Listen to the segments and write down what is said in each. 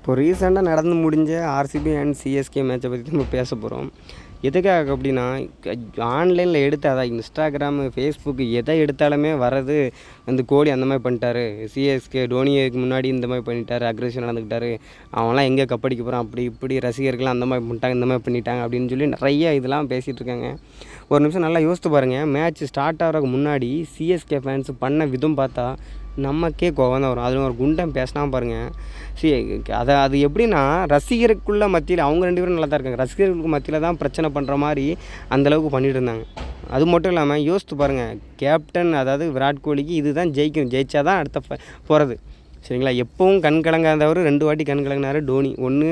இப்போ ரீசெண்டாக நடந்து முடிஞ்ச ஆர்சிபி அண்ட் சிஎஸ்கே மேட்சை பற்றி நம்ம பேச போகிறோம். எதுக்காக அப்படின்னா, ஆன்லைனில் எடுத்து அதான் இன்ஸ்டாகிராமு, ஃபேஸ்புக்கு எதை எடுத்தாலுமே வர்றது வந்து கோலி அந்த மாதிரி பண்ணிட்டாரு, சிஎஸ்கே டோனிக்கு முன்னாடி இந்த மாதிரி பண்ணிட்டாரு, அக்ரெசிவ் நடந்துக்கிட்டாரு, அவன்லாம் எங்கே கப்படிக்க போகிறான், அப்படி இப்படி ரசிகர்கள்லாம் அந்த மாதிரி பண்ணிட்டாங்க, இந்த மாதிரி பண்ணிட்டாங்க அப்படின்னு சொல்லி நிறைய இதெல்லாம் பேசிகிட்டு இருக்காங்க. ஒரு நிமிஷம் நல்லா யோசித்து பாருங்கள். மேட்ச் ஸ்டார்ட் ஆகிறதுக்கு முன்னாடி சிஎஸ்கே ஃபேன்ஸ் பண்ண விதம் பார்த்தா நமக்கே கோவம் தான் வரும். அதில் ஒரு குண்டன் பேசினா பாருங்கள். அது எப்படின்னா, ரசிகருக்குள்ள மத்தியில் அவங்க 2 பேரும் நல்லா தான் இருக்காங்க. ரசிகர்களுக்கு மத்தியில் தான் பிரச்சனை பண்ணுற மாதிரி அந்தளவுக்கு பண்ணிகிட்டு இருந்தாங்க. அது மட்டும் இல்லாமல் யோசித்து பாருங்கள், கேப்டன் அதாவது விராட் கோலிக்கு இது தான் ஜெயிக்கணும், ஜெயிச்சா தான் அடுத்த போகிறது. சரிங்களா? எப்பவும் கண் கலங்காதவர் 2 வாட்டி கண் கலங்கினார் டோனி. ஒன்று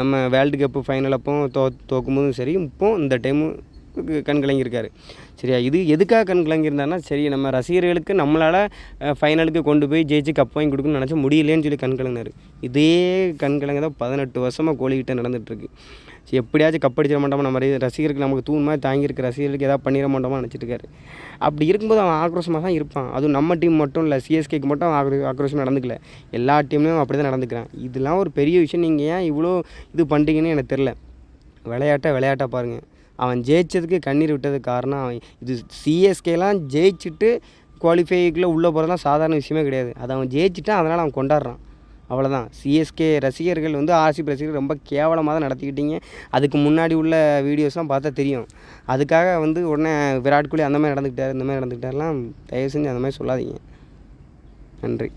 நம்ம வேர்ல்டு கப்பு ஃபைனல் அப்போ தோக்கும்போதும் சரி, இப்போது இந்த டைமு கண் கலங்கியிருக்காரு. சரியா? இது எதுக்காக கண் கலங்கியிருந்தாருன்னா, சரி நம்ம ரசிகர்களுக்கு நம்மளால் ஃபைனலுக்கு கொண்டு போய் ஜெயிச்சு கப் வாங்கி கொடுக்கணும்னு நினச்சா முடியலேன்னு சொல்லி கண் கலங்கினார். இதே கண் கலங்க தான் 18 வருஷமாக கோலிக்கிட்ட நடந்துகிட்ருக்கு. சரி எப்படியாச்சும் கப் அடிச்சிட மாட்டோமா, நம்ம ரசிகருக்கு நமக்கு தூண் மாதிரி தாங்கியிருக்க ரசிகர்களுக்கு எதாவது பண்ணிட மாட்டோமா நினச்சிட்டு இருக்காரு. அப்படி இருக்கும்போது அவன் ஆக்ரோஷமாக தான் இருப்பான். அதுவும் நம்ம டீம் மட்டும் இல்லை, சிஎஸ்கேக்கு மட்டும் ஆக்ரோஷமாக நடந்துக்கல, எல்லா டீம்லேயும் அப்படி தான் நடந்துக்கிறான். இதெல்லாம் ஒரு பெரிய விஷயம். நீங்கள் ஏன் இவ்வளோ இது பண்ணுறீங்கன்னு எனக்கு தெரில. விளையாட்டாக பாருங்கள். அவன் ஜெயிச்சதுக்கு கண்ணீர் விட்டதுக்கு காரணம் இது சிஎஸ்கேலாம் ஜெயிச்சுட்டு குவாலிஃபைக்குள்ளே உள்ளே போகிறதுலாம் சாதாரண விஷயமே கிடையாது. அதை அவன் ஜெயிச்சுட்டான், அதனால் அவன் கொண்டாடுறான். அவ்வளோதான். சிஎஸ்கே ரசிகர்கள் வந்து ஆர்சிபி ரசிகர்கள் ரொம்ப கேவலமாக தான் நடத்திக்கிட்டீங்க. அதுக்கு முன்னாடி உள்ள வீடியோஸ்லாம் பார்த்தா தெரியும். அதுக்காக வந்து உடனே விராட் கோலி அந்த மாதிரி நடந்துக்கிட்டார், இந்த மாதிரி நடந்துக்கிட்டாரெலாம் தயவு செஞ்சு அந்த மாதிரி சொல்லாதீங்க. நன்றி.